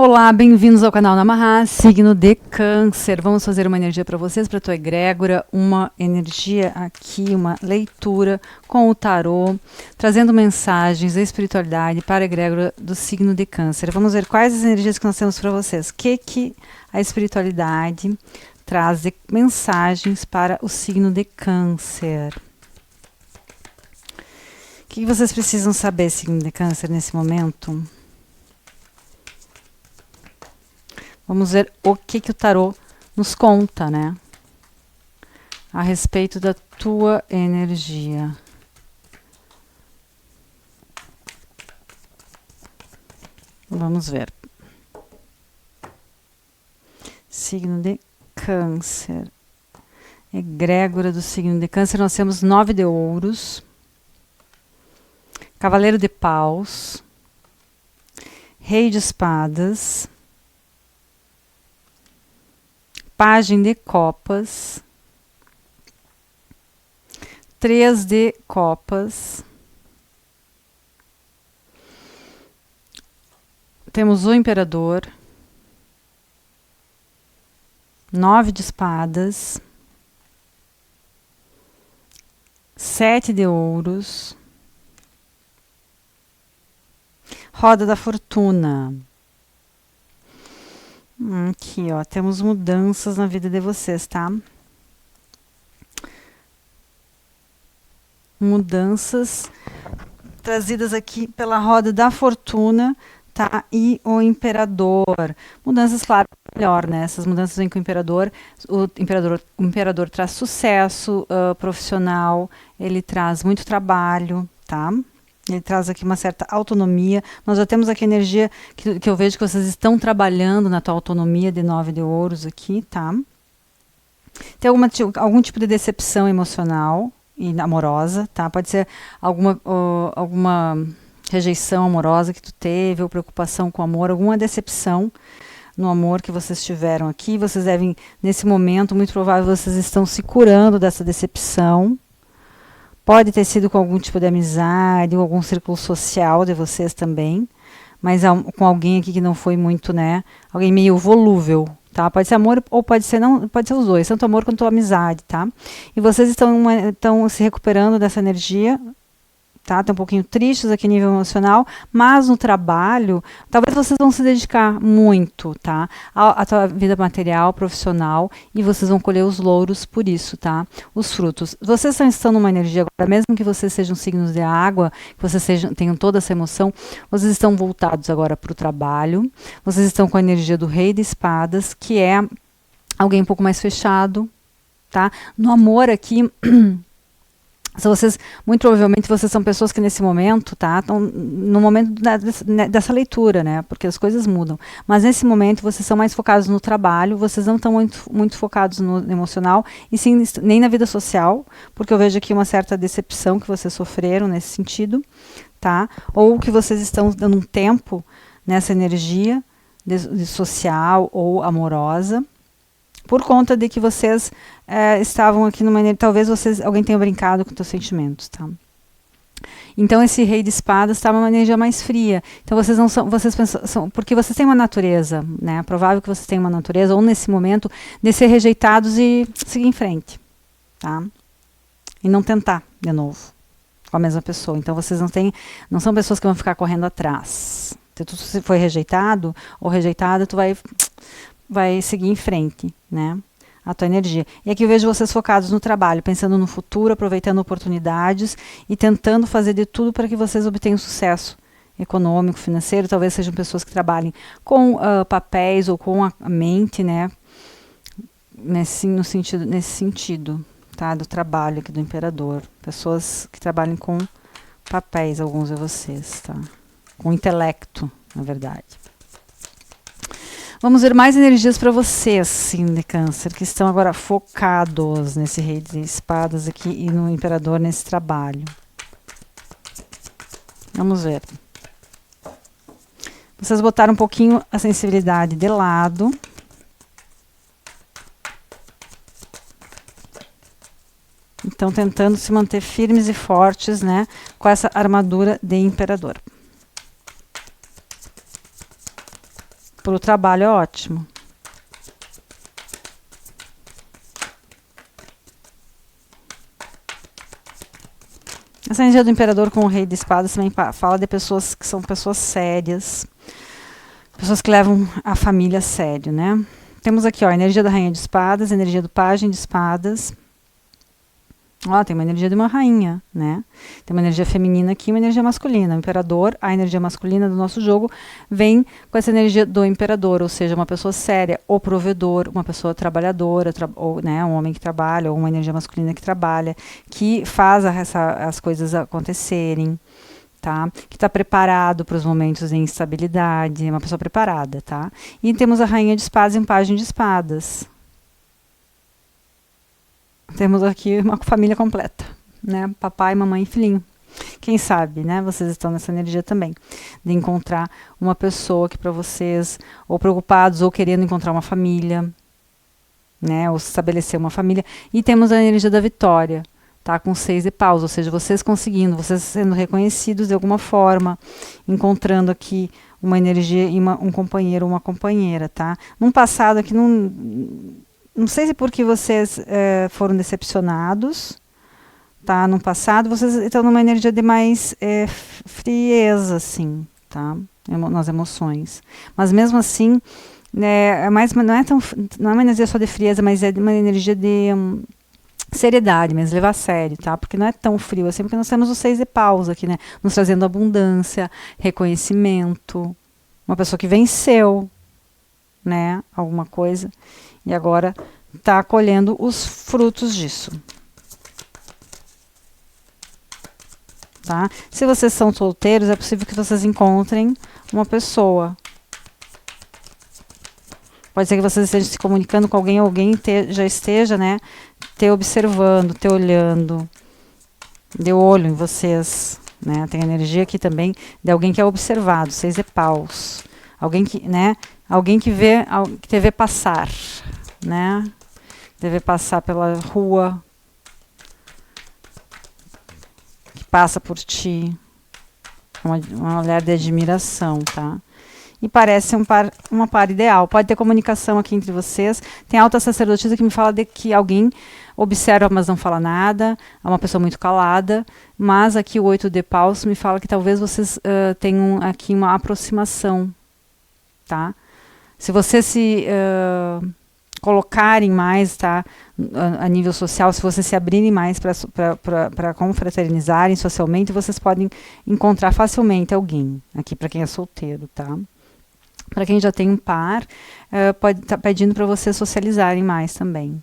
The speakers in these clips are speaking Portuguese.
Olá, bem-vindos ao canal Namahá, signo de Câncer. Vamos fazer uma energia para vocês, para a tua egrégora, uma energia aqui, uma leitura com o tarô, trazendo mensagens da espiritualidade para a egrégora do signo de Câncer. Vamos ver quais as energias que nós temos para vocês. O que a espiritualidade traz de mensagens para o signo de Câncer? O que vocês precisam saber, signo de Câncer, nesse momento? Vamos ver o que o tarô nos conta, né? A respeito da tua energia. Vamos ver. Signo de Câncer. Egrégora do signo de Câncer, nós temos 9 de ouros. Cavaleiro de paus. Rei de espadas. Pagem de copas, 3 de copas, temos o imperador, 9 de espadas, 7 de ouros, roda da fortuna. Aqui, ó, temos mudanças na vida de vocês, tá? Mudanças trazidas aqui pela roda da fortuna, tá? E o imperador. Mudanças, claro, melhor, né? Essas mudanças vêm com o imperador. O imperador traz sucesso profissional, ele traz muito trabalho, tá? Ele traz aqui uma certa autonomia. Nós já temos aqui a energia que eu vejo que vocês estão trabalhando na tua autonomia de 9 de ouros aqui, tá? Tem algum tipo de decepção emocional e amorosa, tá? Pode ser alguma rejeição amorosa que tu teve, ou preocupação com o amor, alguma decepção no amor que vocês tiveram aqui. Vocês devem, nesse momento, muito provável, vocês estão se curando dessa decepção. Pode ter sido com algum tipo de amizade, ou algum círculo social de vocês também, mas com alguém aqui que não foi muito, né? Alguém meio volúvel, tá? Pode ser amor ou pode ser não, pode ser os dois, tanto amor quanto amizade, tá? E vocês estão se recuperando dessa energia, tá? Estão um pouquinho tristes aqui a nível emocional, mas no trabalho, talvez vocês vão se dedicar muito, tá? A tua vida material, profissional, e vocês vão colher os louros por isso, tá? Os frutos. Vocês estão numa energia agora, mesmo que vocês sejam signos de água, que vocês tenham toda essa emoção, vocês estão voltados agora para o trabalho, vocês estão com a energia do Rei de Espadas, que é alguém um pouco mais fechado, tá? No amor aqui... Vocês, muito provavelmente, vocês são pessoas que nesse momento, tá? Estão no momento dessa leitura, né? Porque as coisas mudam. Mas nesse momento vocês são mais focados no trabalho, vocês não estão muito focados no emocional, e sim, nem na vida social, porque eu vejo aqui uma certa decepção que vocês sofreram nesse sentido, tá? Ou que vocês estão dando um tempo nessa energia de social ou amorosa, por conta de que vocês estavam aqui numa energia, talvez alguém tenha brincado com os teus sentimentos, tá? Então esse Rei de Espadas estava numa energia mais fria. Então vocês não são, vocês pensam, porque vocês têm uma natureza, né? É provável que vocês tenham uma natureza, ou nesse momento, de ser rejeitados e seguir em frente, tá? E não tentar de novo com a mesma pessoa. Então vocês não são pessoas que vão ficar correndo atrás. Se tu foi rejeitado ou rejeitada, tu vai seguir em frente, né? A tua energia. E aqui eu vejo vocês focados no trabalho, pensando no futuro, aproveitando oportunidades e tentando fazer de tudo para que vocês obtenham sucesso econômico, financeiro. Talvez sejam pessoas que trabalhem com papéis ou com a mente, né? Nesse sentido, tá? Do trabalho aqui do imperador. Pessoas que trabalhem com papéis, alguns de vocês, tá? Com intelecto, na verdade. Vamos ver mais energias para vocês, signo de Câncer, que estão agora focados nesse Rei de Espadas aqui e no Imperador nesse trabalho. Vamos ver. Vocês botaram um pouquinho a sensibilidade de lado. Então, tentando se manter firmes e fortes, né, com essa armadura de Imperador. Para o trabalho é ótimo. Essa energia do imperador com o rei de espadas também fala de pessoas que são pessoas sérias, pessoas que levam a família a sério, né? Temos aqui, ó, a energia da rainha de espadas, a energia do pajem de espadas. Ó, tem uma energia de uma rainha, né? Tem uma energia feminina aqui e uma energia masculina. O imperador, a energia masculina do nosso jogo, vem com essa energia do imperador, ou seja, uma pessoa séria, o provedor, uma pessoa trabalhadora, ou, né, um homem que trabalha, ou uma energia masculina que trabalha, que faz as coisas acontecerem, tá? Que está preparado para os momentos de instabilidade, é uma pessoa preparada, tá? E temos a rainha de espadas e um pajem de espadas. Temos aqui uma família completa, né? Papai, mamãe e filhinho. Quem sabe, né? Vocês estão nessa energia também, de encontrar uma pessoa que para vocês, ou preocupados, ou querendo encontrar uma família, né? Ou estabelecer uma família. E temos a energia da vitória, tá? Com 6 de paus, ou seja, vocês conseguindo, vocês sendo reconhecidos de alguma forma, encontrando aqui uma energia e um companheiro ou uma companheira, tá? Num passado aqui, não sei se porque vocês foram decepcionados, tá? No passado, vocês estão numa energia de mais frieza, assim, tá? Nas emoções. Mas mesmo assim, né, não é uma energia só de frieza, mas é uma energia de seriedade, mas levar a sério, tá? Porque não é tão frio assim, porque nós temos os 6 de paus aqui, né? Nos trazendo abundância, reconhecimento, uma pessoa que venceu, né? Alguma coisa. E agora está colhendo os frutos disso. Tá? Se vocês são solteiros, é possível que vocês encontrem uma pessoa. Pode ser que vocês estejam se comunicando com alguém, já esteja, né, te observando, te olhando, de olho em vocês, né? Tem energia aqui também de alguém que é observado, 6 de paus. Alguém que, né, alguém que te vê passar, né? Deve passar pela rua, que passa por ti, um olhar de admiração, tá? E parece uma par ideal. Pode ter comunicação aqui entre vocês. Tem alta sacerdotisa que me fala de que alguém observa, mas não fala nada. É uma pessoa muito calada. Mas aqui o 8 de paus me fala que talvez vocês tenham aqui uma aproximação, tá? Se vocês se colocarem mais, tá, a nível social, se vocês se abrirem mais para confraternizarem socialmente, vocês podem encontrar facilmente alguém, aqui para quem é solteiro, tá? Para quem já tem um par, pode estar pedindo para vocês socializarem mais também.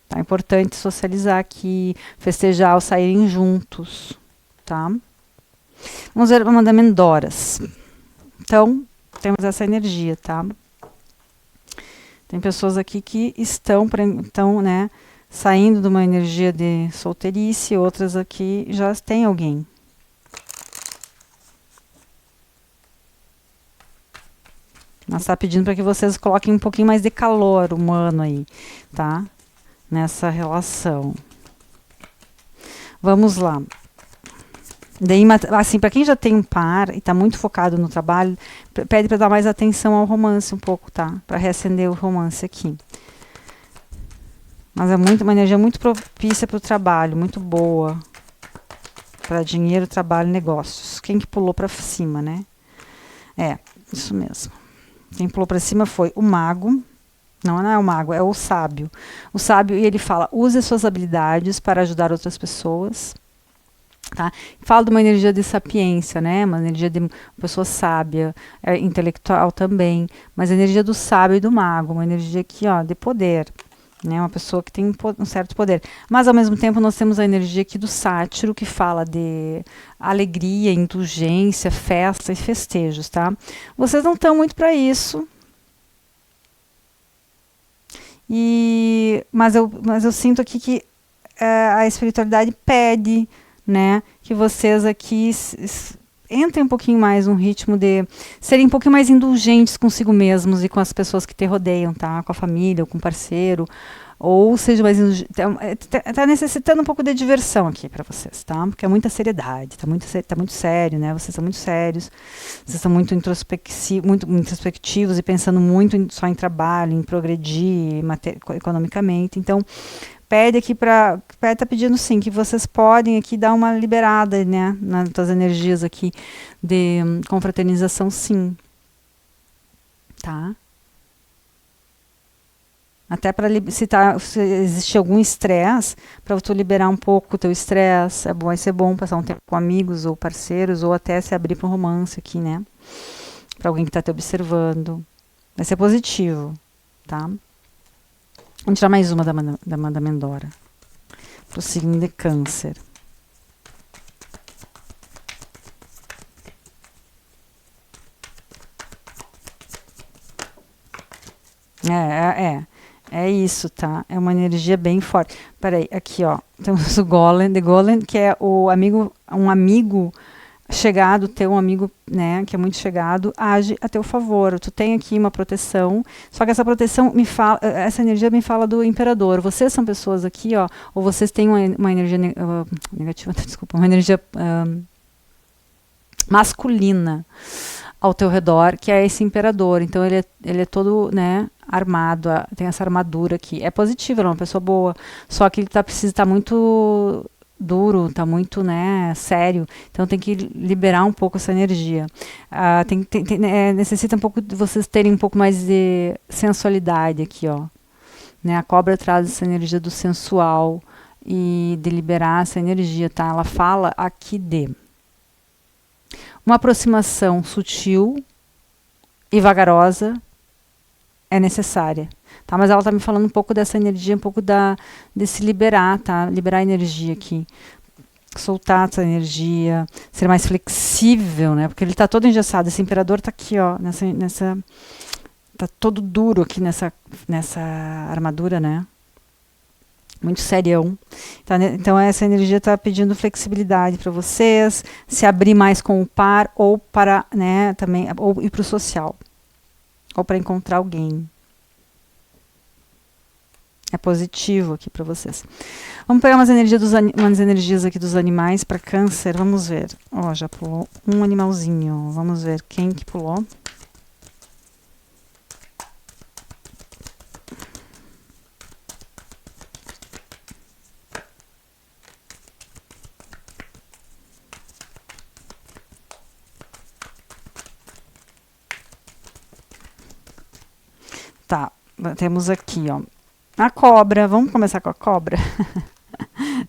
Tá? É importante socializar aqui, festejar ou saírem juntos, tá? Vamos ver o mandamento Doras. Então, temos essa energia, tá? Tem pessoas aqui que estão, né, saindo de uma energia de solteirice, outras aqui já têm alguém. Mas está pedindo para que vocês coloquem um pouquinho mais de calor humano aí, tá? Nessa relação. Vamos lá. Daí, assim, para quem já tem um par e está muito focado no trabalho, pede para dar mais atenção ao romance um pouco, tá? Para reacender o romance aqui. Mas é uma energia muito propícia para o trabalho, muito boa. Para dinheiro, trabalho, negócios. Quem que pulou para cima, né? É, isso mesmo. Quem pulou para cima foi o mago. Não é o mago, é o sábio. O sábio, e ele fala, use suas habilidades para ajudar outras pessoas. Tá? Fala de uma energia de sapiência, né? Uma energia de uma pessoa sábia, intelectual também, mas a energia do sábio e do mago, uma energia aqui, ó, de poder, né? Uma pessoa que tem um certo poder. Mas ao mesmo tempo nós temos a energia aqui do sátiro, que fala de alegria, indulgência, festa e festejos, tá? Vocês não estão muito para isso. Mas eu sinto aqui que a espiritualidade pede, né, que vocês aqui entrem um pouquinho mais num ritmo de serem um pouquinho mais indulgentes consigo mesmos e com as pessoas que te rodeiam, tá? Com a família, ou com o parceiro, ou seja mais tá necessitando um pouco de diversão aqui para vocês, tá? Porque é muita seriedade, tá muito sério, né? Vocês são muito sérios, vocês são muito introspectivos e pensando muito só em trabalho, em progredir economicamente. Então, pede aqui tá pedindo sim que vocês podem aqui dar uma liberada, né, nas tuas energias aqui de confraternização, sim, tá? Até para se existe algum estresse, para tu liberar um pouco o teu estresse, vai ser bom passar um tempo com amigos ou parceiros, ou até se abrir para um romance aqui, né? Para alguém que está te observando. Vai ser positivo, tá? Vamos tirar mais uma da Mandamendora. Para o signo de Câncer. É isso, tá? É uma energia bem forte. Peraí, aqui, ó. Temos o Golem, The Golem, que é um amigo chegado, teu amigo, né, que é muito chegado, age a teu favor. Tu tem aqui uma proteção, só que essa proteção essa energia me fala do Imperador. Vocês são pessoas aqui, ó, ou vocês têm uma energia negativa, desculpa, uma energia masculina ao teu redor, que é esse Imperador. Então ele é todo, né, armado, tem essa armadura aqui. É positivo, ele é uma pessoa boa, só que ele precisa estar muito duro, tá muito, né, sério. Então tem que liberar um pouco essa energia. Necessita um pouco de vocês terem um pouco mais de sensualidade aqui, ó. Né, a cobra traz essa energia do sensual e de liberar essa energia, tá? Ela fala aqui de uma aproximação sutil e vagarosa é necessária, tá? Mas ela tá me falando um pouco dessa energia, um pouco de se liberar, tá? Liberar a energia aqui. Soltar essa energia, ser mais flexível, né? Porque ele tá todo engessado. Esse Imperador tá aqui, ó, tá todo duro aqui nessa armadura, né? Muito serião. Então essa energia tá pedindo flexibilidade para vocês, se abrir mais com o par, ou para, né, também, ou ir para o social, ou para encontrar alguém. É positivo aqui para vocês. Vamos pegar umas energias aqui dos animais para Câncer. Vamos ver. Ó, já pulou um animalzinho. Vamos ver quem que pulou. Tá, temos aqui, ó, a cobra. Vamos começar com a cobra?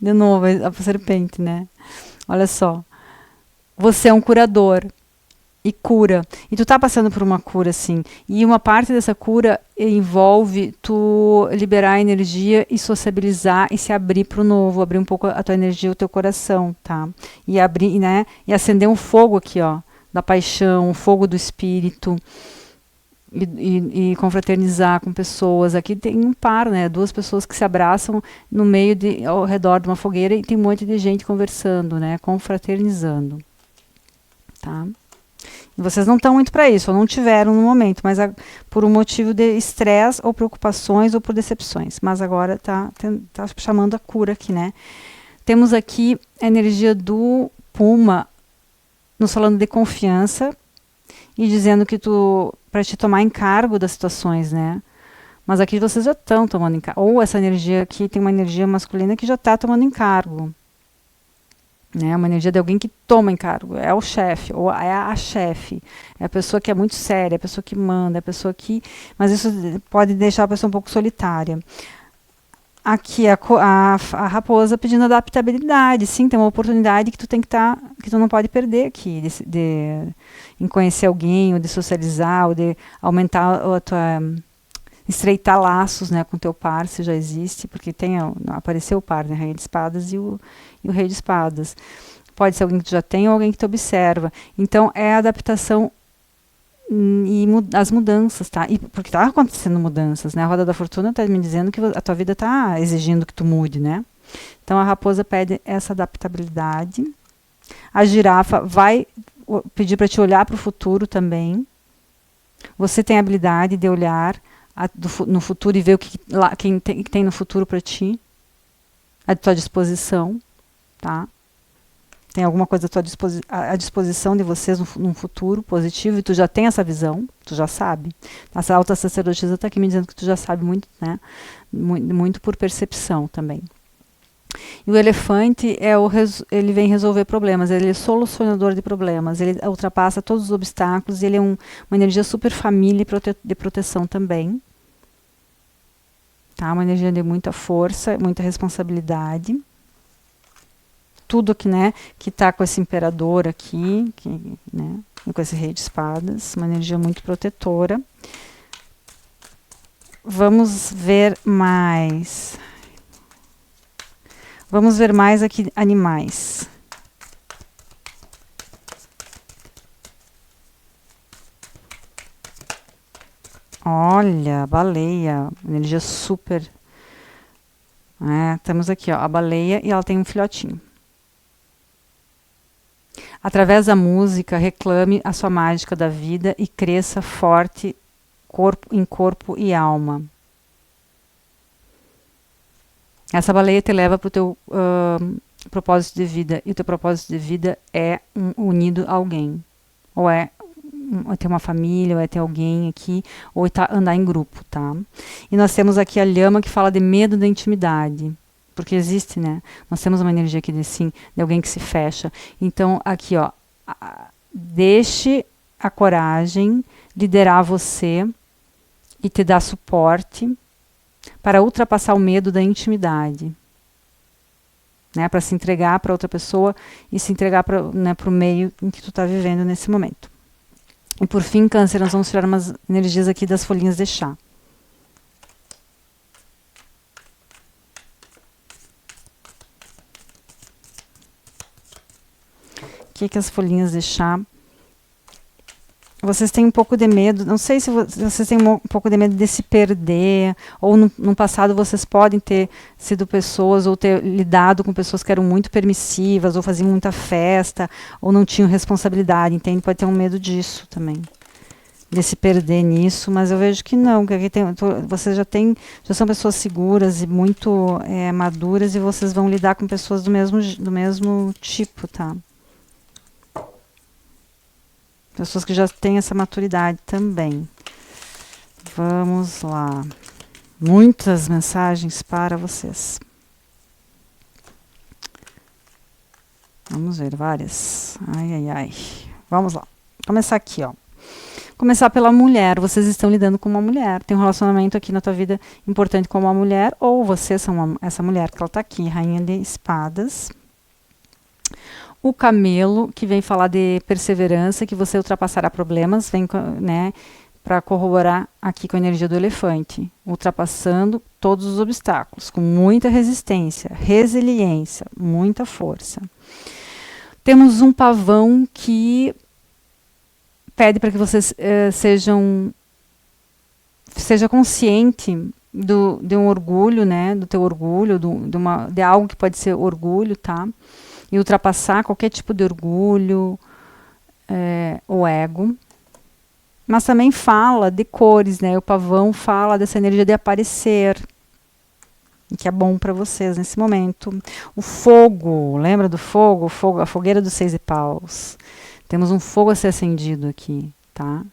De novo, a serpente, né? Olha só. Você é um curador e cura. E tu tá passando por uma cura, assim. E uma parte dessa cura envolve tu liberar a energia e sociabilizar e se abrir pro novo, abrir um pouco a tua energia, o teu coração, tá? E abrir, né? E acender um fogo aqui, ó, da paixão, o fogo do espírito. E confraternizar com pessoas. Aqui tem um par, né? Duas pessoas que se abraçam no meio ao redor de uma fogueira e tem um monte de gente conversando, né? Confraternizando, tá? E vocês não estão muito para isso, ou não tiveram no momento, mas por um motivo de estresse ou preocupações ou por decepções. Mas agora tá chamando a cura aqui, né? Temos aqui a energia do Puma nos falando de confiança e dizendo que para te tomar encargo das situações, né? Mas aqui vocês já estão tomando encargo. Ou essa energia aqui tem uma energia masculina que já está tomando encargo. Né? Uma energia de alguém que toma encargo. É o chefe, ou é a chefe. É a pessoa que é muito séria, é a pessoa que manda, é a pessoa que... Mas isso pode deixar a pessoa um pouco solitária. Aqui a raposa pedindo adaptabilidade. Sim, tem uma oportunidade que tu tem que tu não pode perder aqui, em conhecer alguém, ou de socializar, ou de aumentar estreitar laços, né, com teu par, se já existe, porque apareceu o par, né, Rainha de Espadas e o Rei de Espadas. Pode ser alguém que tu já tem ou alguém que te observa. Então é a adaptação e as mudanças, tá? Porque tá acontecendo mudanças, né? A Roda da Fortuna tá me dizendo que a tua vida tá exigindo que tu mude, né? Então a raposa pede essa adaptabilidade. A girafa vai pedir para te olhar para o futuro também. Você tem a habilidade de olhar no futuro e ver o que tem no futuro para ti, à tua disposição, tá? Tem alguma coisa à disposição de vocês num futuro positivo e tu já tem essa visão, tu já sabe. Essa alta sacerdotisa está aqui me dizendo que tu já sabe muito, né? Muito por percepção também. E o elefante ele vem resolver problemas, ele é solucionador de problemas, ele ultrapassa todos os obstáculos, ele é uma energia super família e de proteção também. Tá? Uma energia de muita força, muita responsabilidade. Tudo que, né, que tá com esse imperador aqui, né, com esse rei de espadas, uma energia muito protetora. Vamos ver mais. Vamos ver mais aqui animais. Olha, baleia, energia super. Temos aqui, ó, a baleia e ela tem um filhotinho. Através da música, reclame a sua mágica da vida e cresça forte em corpo e alma. Essa baleia te leva para o teu propósito de vida. E o teu propósito de vida é unido a alguém. Ou é ter uma família, ou é ter alguém aqui, ou andar em grupo, tá? E nós temos aqui a lhama que fala de medo da intimidade. Porque existe, né? Nós temos uma energia aqui de alguém que se fecha. Então, aqui, ó, deixe a coragem liderar você e te dar suporte para ultrapassar o medo da intimidade. Né? Para se entregar para outra pessoa e se entregar para o meio em que tu está vivendo nesse momento. E por fim, Câncer, nós vamos tirar umas energias aqui das folhinhas de chá. Que as folhinhas de chá, vocês têm um pouco de medo, não sei se vocês têm um pouco de medo de se perder, ou no passado vocês podem ter sido pessoas, ou ter lidado com pessoas que eram muito permissivas, ou faziam muita festa, ou não tinham responsabilidade, entende? Pode ter um medo disso também, de se perder nisso, mas eu vejo que não, que aqui vocês já são pessoas seguras e muito maduras, e vocês vão lidar com pessoas do mesmo tipo, tá? Pessoas que já têm essa maturidade também. Vamos lá. Muitas mensagens para vocês. Vamos ver, várias. Ai, ai, ai. Vamos lá. Começar aqui, ó. Começar pela mulher. Vocês estão lidando com uma mulher. Tem um relacionamento aqui na tua vida importante com uma mulher, ou vocês são essa mulher que ela está aqui, rainha de espadas. O camelo, que vem falar de perseverança, que você ultrapassará problemas, vem, né, para corroborar aqui com a energia do elefante, ultrapassando todos os obstáculos, com muita resistência, resiliência, muita força. Temos um pavão que pede para que vocês seja consciente de um orgulho, né, do teu orgulho, de algo que pode ser orgulho, tá? E ultrapassar qualquer tipo de orgulho ou ego. Mas também fala de cores, né? O pavão fala dessa energia de aparecer, que é bom para vocês nesse momento. O fogo, lembra do fogo? A fogueira dos 6 de paus. Temos um fogo a ser acendido aqui, tá?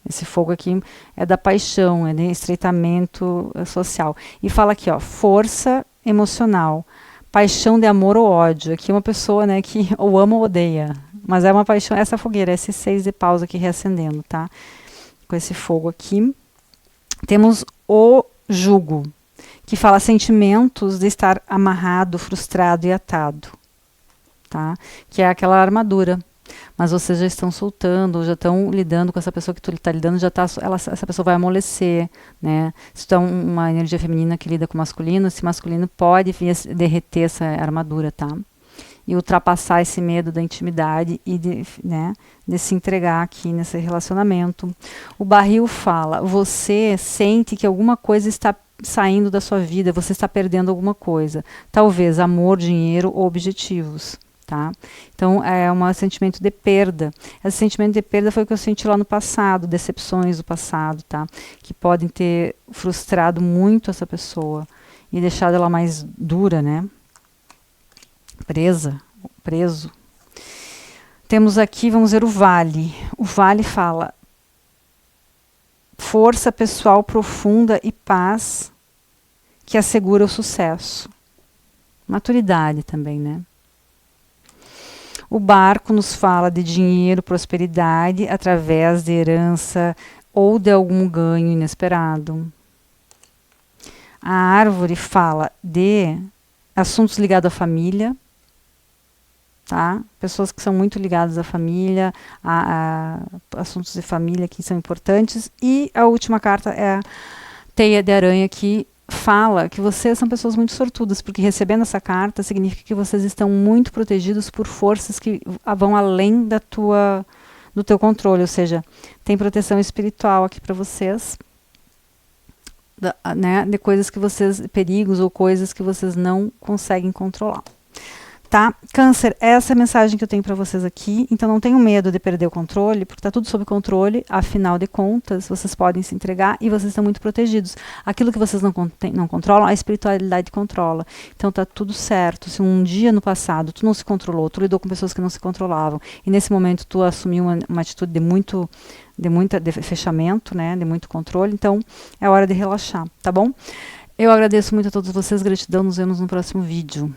Esse fogo aqui é da paixão, é de estreitamento social. E fala aqui, ó, força emocional. Paixão de amor ou ódio. Aqui uma pessoa, né, que ou ama ou odeia. Mas é uma paixão, essa fogueira, esses 6 de paus aqui reacendendo, tá? Com esse fogo aqui. Temos o jugo, que fala sentimentos de estar amarrado, frustrado e atado, tá? Que é aquela armadura. Mas vocês já estão soltando, ou já estão lidando com essa pessoa que tu está lidando, essa pessoa vai amolecer, né? Se tu é uma energia feminina que lida com masculino, esse masculino pode derreter essa armadura, tá? E ultrapassar esse medo da intimidade e de se entregar aqui nesse relacionamento. O barril fala, você sente que alguma coisa está saindo da sua vida, você está perdendo alguma coisa. Talvez amor, dinheiro ou objetivos. tá? Então, é um sentimento de perda. Esse sentimento de perda foi o que eu senti lá no passado, decepções do passado, tá? Que podem ter frustrado muito essa pessoa e deixado ela mais dura, né? Preso. Temos aqui, vamos ver o vale. O vale fala força pessoal profunda e paz que assegura o sucesso. Maturidade também, né? O barco nos fala de dinheiro, prosperidade através de herança ou de algum ganho inesperado. A árvore fala de assuntos ligados à família, tá? Pessoas que são muito ligadas à família, a assuntos de família que são importantes. E a última carta é a teia de aranha, que fala que vocês são pessoas muito sortudas, porque recebendo essa carta significa que vocês estão muito protegidos por forças que vão além do teu controle, ou seja, tem proteção espiritual aqui para vocês, né, de coisas que vocês, perigos ou coisas que vocês não conseguem controlar. Tá? Câncer, essa é a mensagem que eu tenho para vocês aqui. Então não tenham medo de perder o controle, porque está tudo sob controle. Afinal de contas, vocês podem se entregar e vocês estão muito protegidos. Aquilo que vocês não controlam, a espiritualidade controla. Então está tudo certo. Se um dia no passado tu não se controlou, tu lidou com pessoas que não se controlavam, e nesse momento tu assumiu uma atitude de fechamento, né, de muito controle, então é hora de relaxar, tá bom? Eu agradeço muito a todos vocês, gratidão, nos vemos no próximo vídeo.